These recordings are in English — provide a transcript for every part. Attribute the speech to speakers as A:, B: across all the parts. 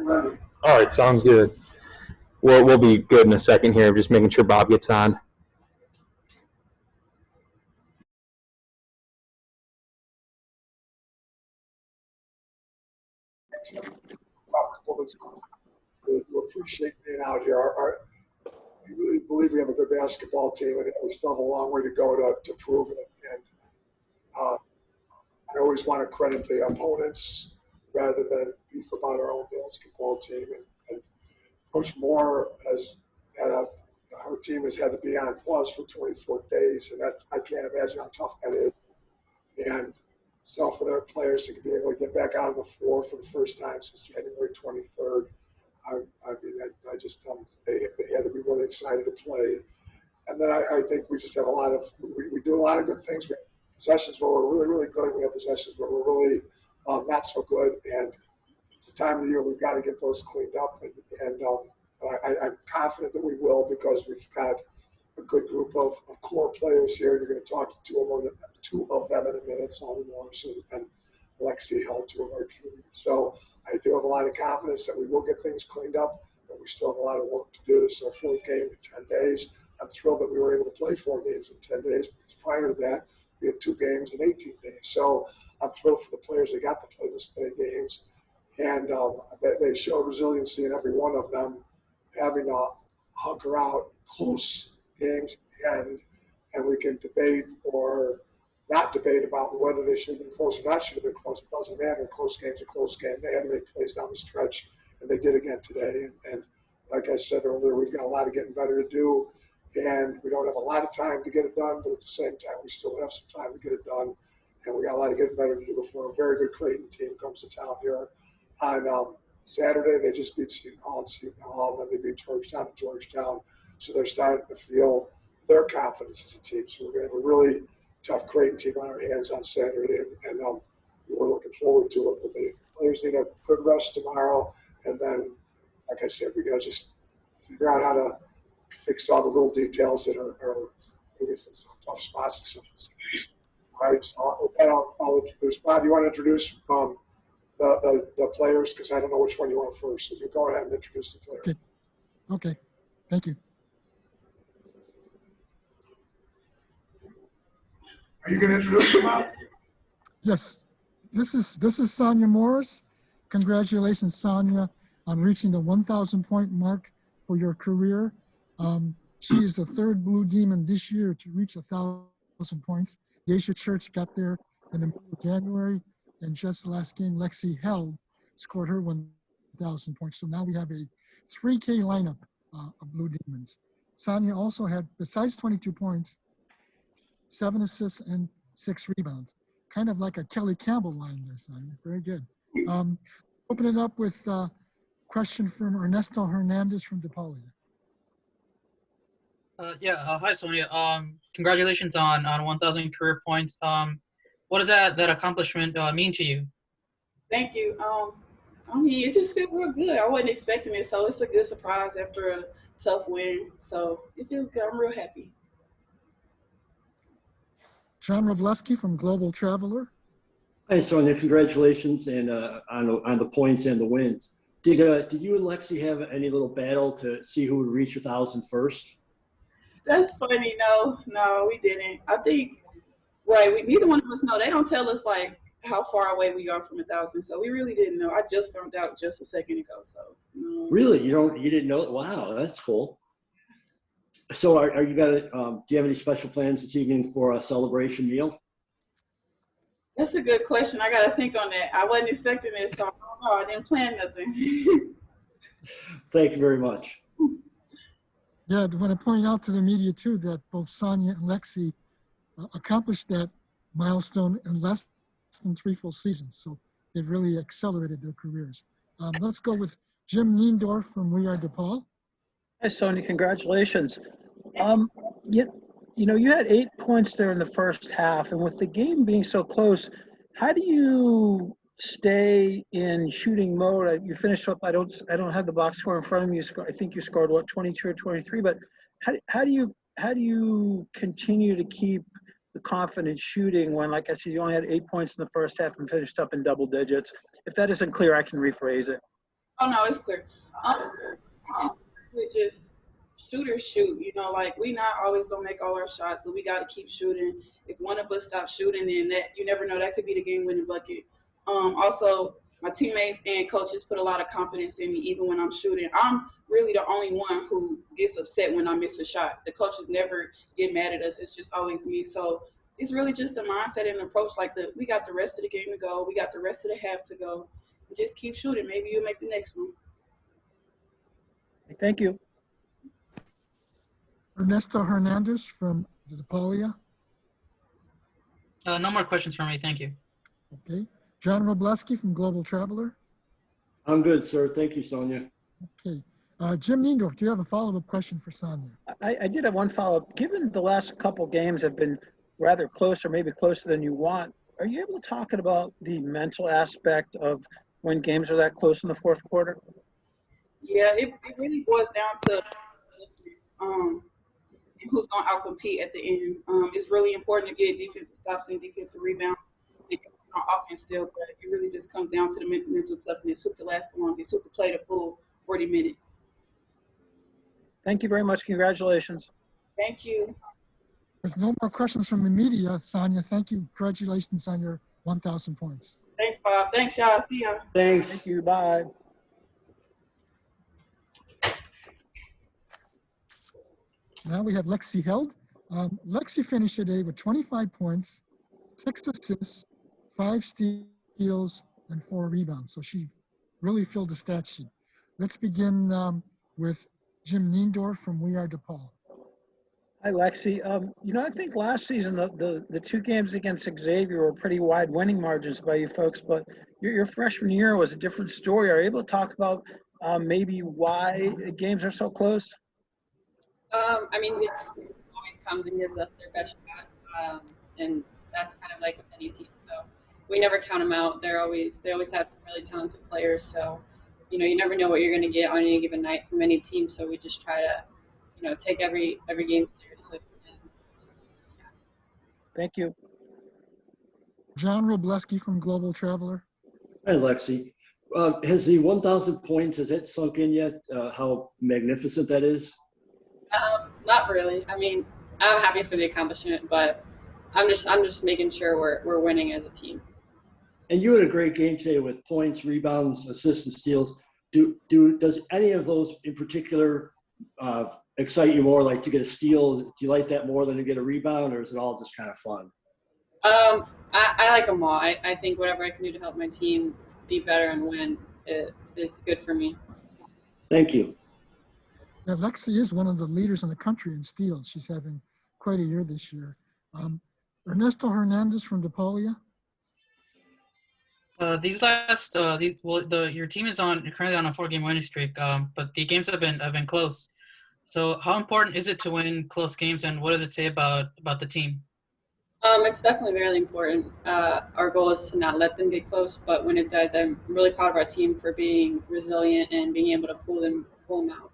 A: All right, sounds good. We'll be good in a second here. Just making sure Bob gets on.
B: We appreciate being out here. We really believe we have a good basketball team, and we still have a long way to go to prove it. And I always want to credit the opponents rather than beef about our own basketball team. And Coach Moore has had our team has had to be on plus for 24 days, and I can't imagine how tough that is. And so for their players to be able to get back out on the floor for the first time since January 23rd, I just they had to be really excited to play. And then I think we just have we do a lot of good things. We have possessions where we're really, really good. We have possessions where we're really not so good. And it's the time of the year we've got to get those cleaned up. And I'm confident that we will, because we've got a good group of core players here. You're going to talk to two of them in a minute, Sonya and Lexi held two of our juniors. So I do have a lot of confidence that we will get things cleaned up, but we still have a lot of work to do. This is our fourth game in 10 days. I'm thrilled that we were able to play 4 games in 10 days, because prior to that, we had 2 games in 18 days. So I'm thrilled for the players that got to play this many games. And they showed resiliency in every one of them, having to hunker out close games at the end, and we can debate or not debate about whether they should have been close or not should have been close. It doesn't matter. Close game's a close game. They had to make plays down the stretch, and they did again today. And like I said earlier, we've got a lot of getting better to do, and we don't have a lot of time to get it done, but at the same time, we still have some time to get it done, and we got a lot of getting better to do before a very good Creighton team comes to town here on Saturday. They just beat Seton Hall and Seton Hall, and then they beat Georgetown and Georgetown. So they're starting to feel their confidence as a team. So we're going to have a really tough Creighton team on our hands on Saturday, and we're looking forward to it. But the players need a good rest tomorrow, and then, like I said, we got to just figure out how to fix all the little details that are some tough spots. All right, so with that, I'll introduce Bob. You want to introduce the players, because I don't know which one you want first. So you go ahead and introduce the players.
C: Okay. Thank you.
B: Are you going to introduce them, Bob?
C: Yes. This is Sonya Morris. Congratulations, Sonya, on reaching the 1,000-point mark for your career. She is the 3rd Blue Demon this year to reach 1,000 points. The Asia Church got there in the middle of January, and just the last game Lexi held scored her 1,000 points. So now we have a 3K lineup of Blue Demons. Sonya also had, besides 22 points, 7 assists and 6 rebounds. Kind of like a Kelly Campbell line there, Sonya. Very good. Open it up with a question from Ernesto Hernandez from DePaul.
D: Hi, Sonya. Congratulations on 1,000 career points. What does that accomplishment mean to you?
E: Thank you. It just feels real good. I wasn't expecting it, so it's a good surprise after a tough win. So it feels good. I'm real happy.
C: John Robleski from Global Traveler.
F: Hi, Sonya. Congratulations and on the points and the wins. Did you and Lexi have any little battle to see who would reach 1,000 first?
E: That's funny. No, we didn't. I think neither one of us know. They don't tell us like how far away we are from 1,000, so we really didn't know. I just found out just a second ago. So no.
F: Really, you didn't know? Wow, that's cool. So are you do you have any special plans this evening for a celebration meal?
E: That's a good question. I got to think on that. I wasn't expecting this, so I don't know. I didn't plan nothing.
F: Thank you very much.
C: Yeah, I want to point out to the media, too, that both Sonya and Lexi accomplished that milestone in less than 3 full seasons. So they've really accelerated their careers. Let's go with Jim Niendorf from We Are DePaul.
G: Hi, Sonya. Congratulations. You had 8 points there in the first half, and with the game being so close, how do you stay in shooting mode? You finished up. I don't have the box score in front of me. I think you scored 22 or 23. But how do you continue to keep the confident shooting when, like I said, you only had 8 points in the first half and finished up in double digits? If that isn't clear, I can rephrase it.
E: Oh no, it's clear. We just shoot or shoot. You know, like we not always gonna make all our shots, but we got to keep shooting. If one of us stops shooting, then that you never know, that could be the game-winning bucket. Also, my teammates and coaches put a lot of confidence in me, even when I'm shooting. I'm really the only one who gets upset when I miss a shot. The coaches never get mad at us. It's just always me. So it's really just a mindset and approach. Like we got the rest of the game to go. We got the rest of the half to go. Just keep shooting. Maybe you'll make the next one.
G: Thank you.
C: Ernesto Hernandez from DePaul.
D: No more questions for me. Thank you.
C: Okay. John Robleski from Global Traveler.
F: I'm good, sir. Thank you, Sonya.
C: Okay. Jim Niendorf, do you have a follow-up question for Sonya?
G: I did have one follow-up. Given the last couple games have been rather close or maybe closer than you want, are you able to talk about the mental aspect of when games are that close in the fourth quarter?
E: Yeah, it really boils down to who's going to outcompete at the end. It's really important to get defensive stops and defensive rebounds on offense still, but it really just comes down to the mental toughness, who can last the longest, who can play the full 40 minutes.
G: Thank you very much. Congratulations.
E: Thank you.
C: There's no more questions from the media, Sonya. Thank you. Congratulations on your 1,000 points.
E: Thanks, Bob. Thanks, y'all. See ya.
F: Thanks.
G: Thank you. Bye.
C: Now we have Lexi Held. Lexi finished today with 25 points, 6 assists, 5 steals, and 4 rebounds. So she really filled the stat sheet. Let's begin with Jim Niendorf from We Are DePaul.
G: Hi, Lexi. I think last season the two games against Xavier were pretty wide winning margins by you folks, but your freshman year was a different story. Are you able to talk about maybe why games are so close?
H: The always comes and gives us their best shot, and that's kind of like with any team. So we never count them out. They always have some really talented players. So you never know what you're going to get on any given night from any team. So we just try to take every game seriously.
G: Thank you.
C: John Robleski from Global Traveler.
F: Hi, Lexi. Has the 1,000 points, has it sunk in yet, how magnificent that is?
H: Not really. I'm happy for the accomplishment, but I'm just making sure we're winning as a team.
F: And you had a great game today with points, rebounds, assists, and steals. Does any of those in particular excite you more, like to get a steal? Do you like that more than to get a rebound, or is it all just kind of fun?
H: I like them all. I think whatever I can do to help my team be better and win is good for me.
F: Thank you.
C: Yeah, Lexi is one of the leaders in the country in steals. She's having quite a year this year. Ernesto Hernandez from DePaul.
D: Your team is currently on a 4-game winning streak, but the games have been close. So how important is it to win close games, and what does it say about the team?
H: It's definitely very important. Our goal is to not let them get close, but when it does, I'm really proud of our team for being resilient and being able to pull them out.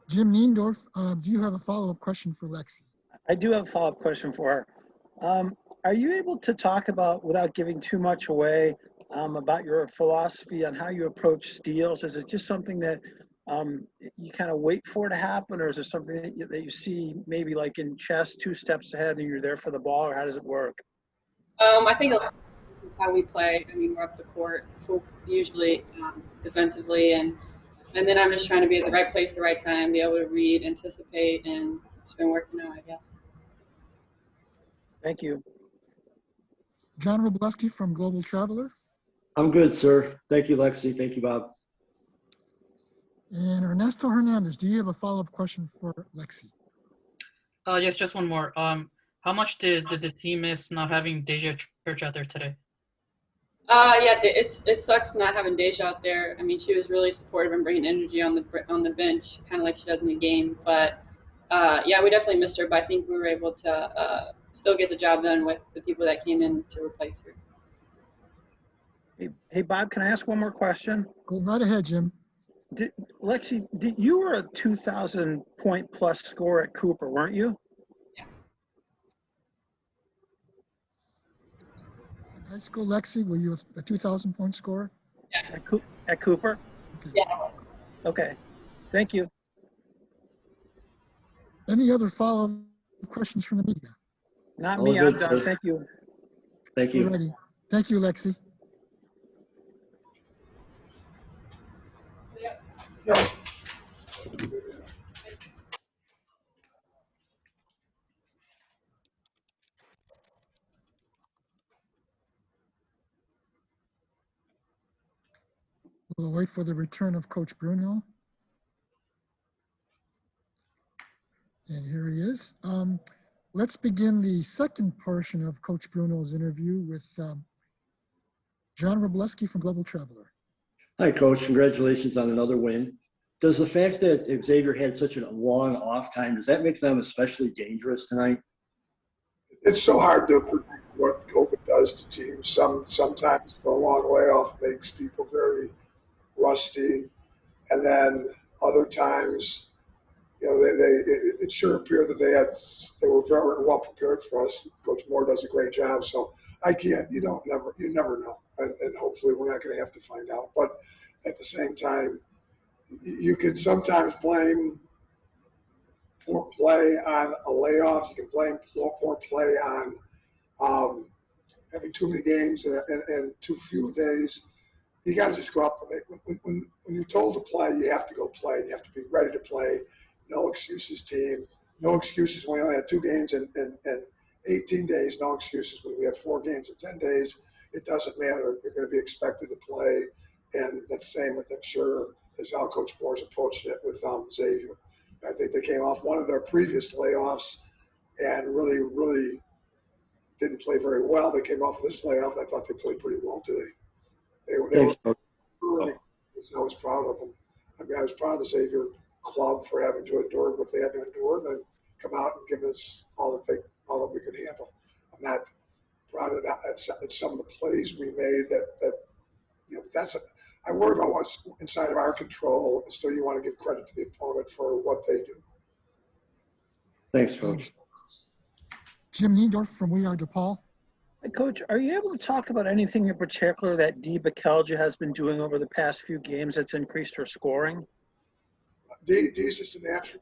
C: Jim Niendorf, do you have a follow-up question for Lexi?
G: I do have a follow-up question for her. Are you able to talk about, without giving too much away, about your philosophy on how you approach steals? Is it just something that you kind of wait for it to happen, or is it something that you see maybe like in chess, 2 steps ahead and you're there for the ball, or how does it work?
H: I think how we play. We're up the court usually defensively, and then I'm just trying to be at the right place, the right time, be able to read, anticipate, and it's been working out, I guess.
G: Thank you.
C: John Robleski from Global Traveler.
F: I'm good, sir. Thank you, Lexi. Thank you, Bob.
C: And Ernesto Hernandez, do you have a follow-up question for Lexi?
D: Yes, just one more. How much did the team miss not having Deja Church out there today?
H: Yeah, it sucks not having Deja out there. She was really supportive and bringing energy on the bench, kind of like she does in the game. But yeah, we definitely missed her. But I think we were able to still get the job done with the people that came in to replace her.
G: Hey, Bob, can I ask one more question?
C: Go right ahead, Jim.
G: Lexi, you were a 2,000 point plus scorer at Cooper, weren't you?
H: Yeah.
C: High school, Lexi, were you a 2,000-point scorer?
G: At Cooper?
H: Yeah, it was.
G: Okay. Thank you.
C: Any other follow-up questions from the media?
G: Not
F: All
G: me.
F: good,
G: I'm done.
F: sir.
G: Thank you.
F: Thank you.
C: Alrighty. Thank you, Lexi.
B: Yeah.
C: We'll wait for the return of Coach Bruno. And here he is. Let's begin the second portion of Coach Bruno's interview with John Robleski from Global Traveler.
F: Hi, Coach. Congratulations on another win. Does the fact that Xavier had such a long off time, does that make them especially dangerous tonight?
B: It's so hard to predict what COVID does to teams. Sometimes the long layoff makes people very rusty, and then other times, it sure appeared that they were very well prepared for us. Coach Moore does a great job, so you never know, and hopefully we're not going to have to find out. But at the same time, you can sometimes blame poor play on a layoff. You can blame poor play on having too many games and too few days. You got to just go up. When you're told to play, you have to go play. You have to be ready to play. No excuses, team. No excuses when we only had 2 games in 18 days. No excuses when we had 4 games in 10 days. It doesn't matter. You're going to be expected to play. And that's the same, I'm sure, as how Coach Moore's approached it with Xavier. I think they came off one of their previous layoffs and really, really didn't play very well. They came off this layoff, and I thought they played pretty well today. They
F: Thanks,
B: were
F: Coach.
B: really, I was proud of them. I mean, I was proud of the Xavier club for having to endure what they had to endure and then come out and give us all that we could handle. I'm not proud of that. At some of the plays we made I worry about what's inside of our control, and still you want to give credit to the opponent for what they do.
F: Thanks, Coach.
C: Jim Niendorf from We Are DePaul.
G: Hey, Coach, are you able to talk about anything in particular that Dee Bakelja has been doing over the past few games that's increased her scoring?
B: Dee's just a natural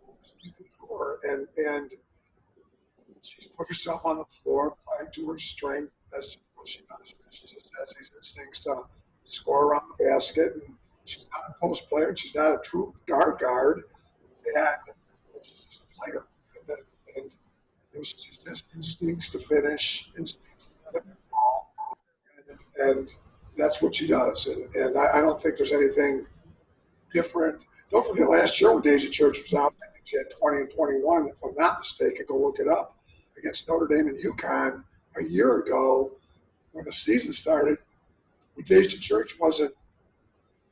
B: scorer, and she's put herself on the floor, playing to her strength. That's just what she does. She just has these instincts to score around the basket, and she's not a post player, and she's not a true guard, and she's just a player. And she just has instincts to finish, instincts to hit the ball, and that's what she does. And I don't think there's anything different. Don't forget last year when Deja Church was out, I think she had 20 and 21, if I'm not mistaken. Go look it up, against Notre Dame and UConn a year ago when the season started. Deja Church wasn't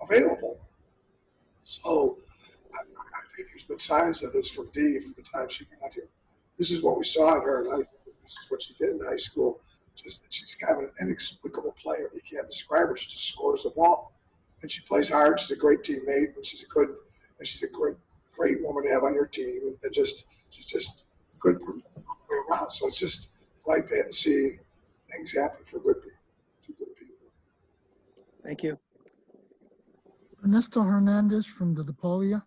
B: available. So I think there's been signs of this from Dee from the time she got here. This is what we saw in her in high school. This is what she did in high school. She's kind of an inexplicable player. You can't describe her. She just scores the ball. And she plays hard. She's a great teammate, and she's a great woman to have on your team. And she's just a good person way around. So it's just like that and see things happen for good people.
G: Thank you.
C: Ernesto Hernandez from the DePaulia.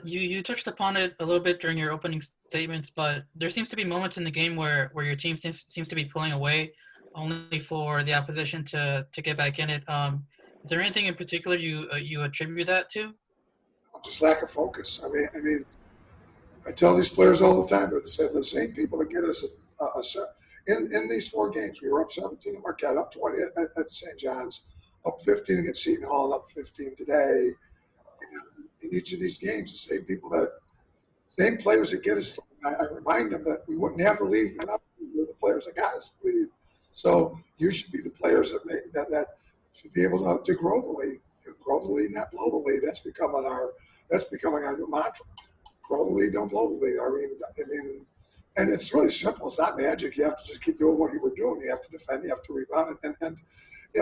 D: You touched upon it a little bit during your opening statements, but there seems to be moments in the game where your team seems to be pulling away only for the opposition to get back in it. Is there anything in particular you attribute that to?
B: Just lack of focus. I mean, I tell these players all the time, they're the same people that get us a set. In these 4 games, we were up 17 at Marquette, up 20 at St. John's, up 15 against Seton Hall, and up 15 today. In each of these games, the same players that get us. I remind them that we wouldn't have the lead without the players that got us the lead. So you should be the players that should be able to grow the lead. Grow the lead, not blow the lead. That's becoming our new mantra. Grow the lead, don't blow the lead. I mean, and it's really simple. It's not magic. You have to just keep doing what you were doing. You have to defend. You have to rebound. And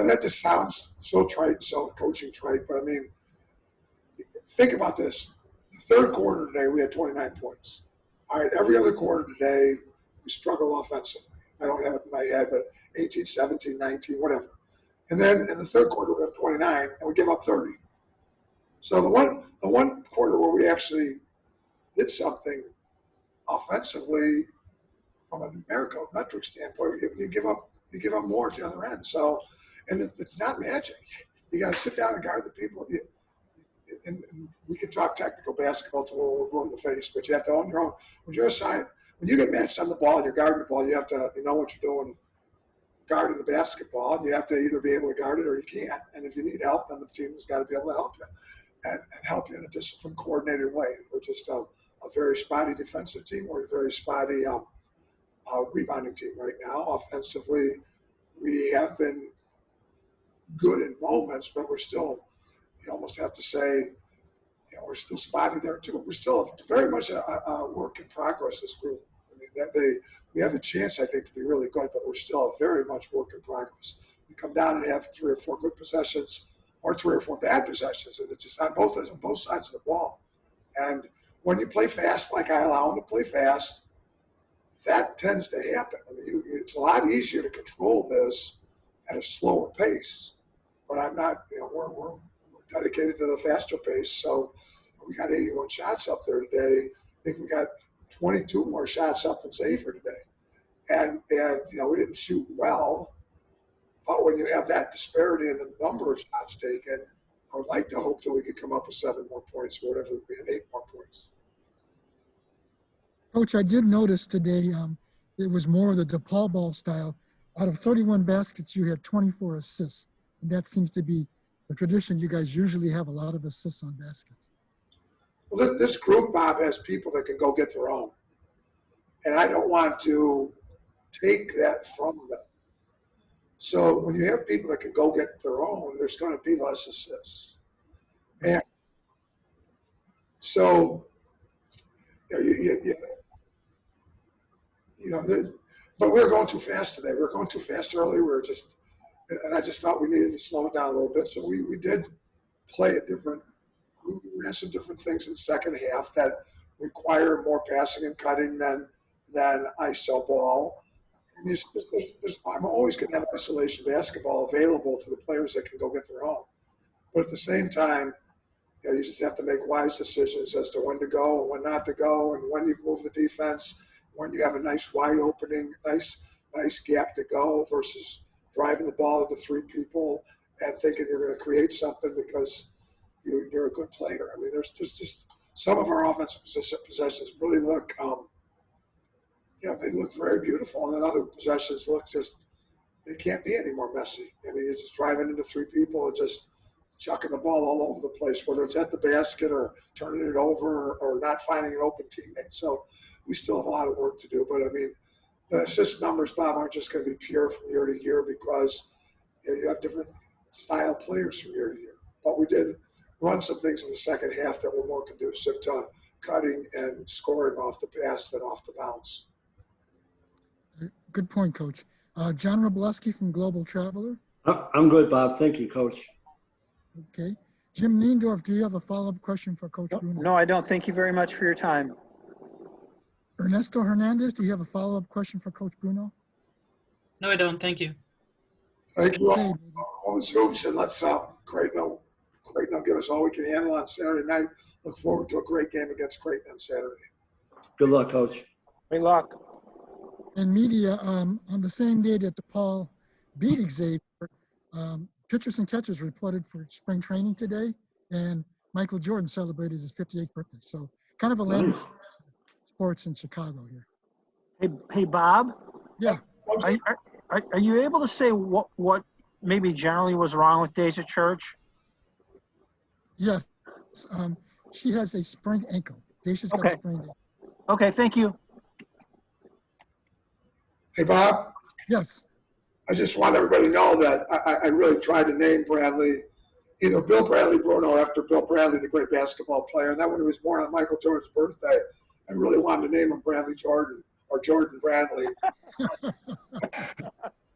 B: that just sounds so trite, so coaching trite. But I mean, think about this. The third quarter today, we had 29 points. All right, every other quarter today, we struggle offensively. I don't have it in my head, but 18, 17, 19, whatever. And then in the third quarter, we have 29, and we give up 30. So the one quarter where we actually did something offensively from a numerical metric standpoint, you give up more at the other end. So, and it's not magic. You got to sit down and guard the people. And we can talk technical basketball to where we're blue in the face, but you have to own your own. When you're assigned, when you get matched on the ball and you're guarding the ball, you have to know what you're doing guarding the basketball, and you have to either be able to guard it or you can't. And if you need help, then the team has got to be able to help you and help you in a disciplined, coordinated way. We're just a very spotty defensive team. We're a very spotty rebounding team right now. Offensively, we have been good in moments, but we're still, you almost have to say, we're still spotty there too. We're still very much a work in progress, this group. I mean, we have a chance, I think, to be really good, but we're still very much work in progress. We come down and have 3 or 4 good possessions or 3 or 4 bad possessions, and it's just on both sides of the ball. And when you play fast, like I allow them to play fast, that tends to happen. I mean, it's a lot easier to control this at a slower pace, but I'm not, we're dedicated to the faster pace. So we got 81 shots up there today. I think we got 22 more shots up than Xavier today. And we didn't shoot well, but when you have that disparity in the number of shots taken, I would like to hope that we could come up with 7 more points or whatever, we had 8 more points.
C: Coach, I did notice today it was more of the DePaul ball style. Out of 31 baskets, you had 24 assists. And that seems to be the tradition. You guys usually have a lot of assists on baskets.
B: Well, this group, Bob, has people that can go get their own. And I don't want to take that from them. So when you have people that can go get their own, there's going to be less assists. And so, but we were going too fast today. We were going too fast early. And I just thought we needed to slow it down a little bit. So we did play a different. We ran some different things in the second half that require more passing and cutting than ISO ball. And I'm always going to have isolation basketball available to the players that can go get their own. But at the same time, you just have to make wise decisions as to when to go and when not to go, and when you move the defense, when you have a nice wide opening, nice gap to go versus driving the ball into 3 people and thinking you're going to create something because you're a good player. I mean, there's just some of our offensive possessions really look, they look very beautiful, and then other possessions look they can't be any more messy. I mean, you're just driving into 3 people and just chucking the ball all over the place, whether it's at the basket or turning it over or not finding an open teammate. So we still have a lot of work to do. But, I mean, the assist numbers, Bob, aren't just going to be pure from year to year because you have different style players from year to year. But we did run some things in the second half that were more conducive to cutting and scoring off the pass than off the bounce.
C: Good point, Coach. John Robleski from Global Traveler.
F: I'm good, Bob. Thank you, Coach.
C: Okay. Jim Niendorf, do you have a follow-up question for Coach Bruno?
G: No, I don't. Thank you very much for your time.
C: Ernesto Hernandez, do you have a follow-up question for Coach Bruno?
D: No, I don't. Thank you.
B: Thank you
C: Okay.
B: all. Those hoops, and let's Creighton give us all we can handle on Saturday night. Look forward to a great game against Creighton on Saturday.
F: Good luck, Coach.
G: Great luck.
C: And media, on the same day that DePaul beat Xavier, pitchers and catchers reported for spring training today, and Michael Jordan celebrated his 58th birthday. So kind of a land of sports in Chicago here.
G: Hey, Bob.
C: Yeah.
G: Are you able to say what maybe generally was wrong with Deja Church?
C: Yes. She has a sprained ankle. Deja's got a sprained ankle.
G: Okay, thank you.
B: Hey, Bob.
C: Yes.
B: I just want everybody to know that I really tried to name Bradley, either Bill Bradley Bruno after Bill Bradley, the great basketball player. And then when he was born on Michael Jordan's birthday, I really wanted to name him Bradley Jordan or Jordan Bradley.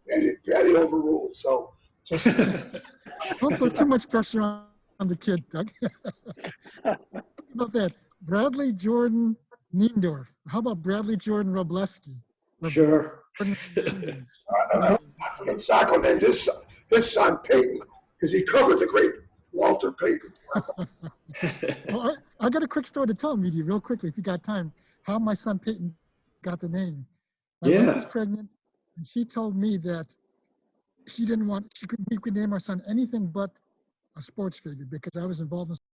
B: Patty overruled. So just
C: Don't put too much pressure on the kid, Doug. How about that? Bradley Jordan Niendorf. How about Bradley Jordan Robleski?
F: Sure.
B: I forget Sacco named his son Peyton because he covered the great Walter Payton.
C: Well, I got a quick story to tell, Media, real quickly, if you got time, how my son Peyton got the name. My wife was pregnant, and she told me that we could name our son anything but a sports figure because I was involved in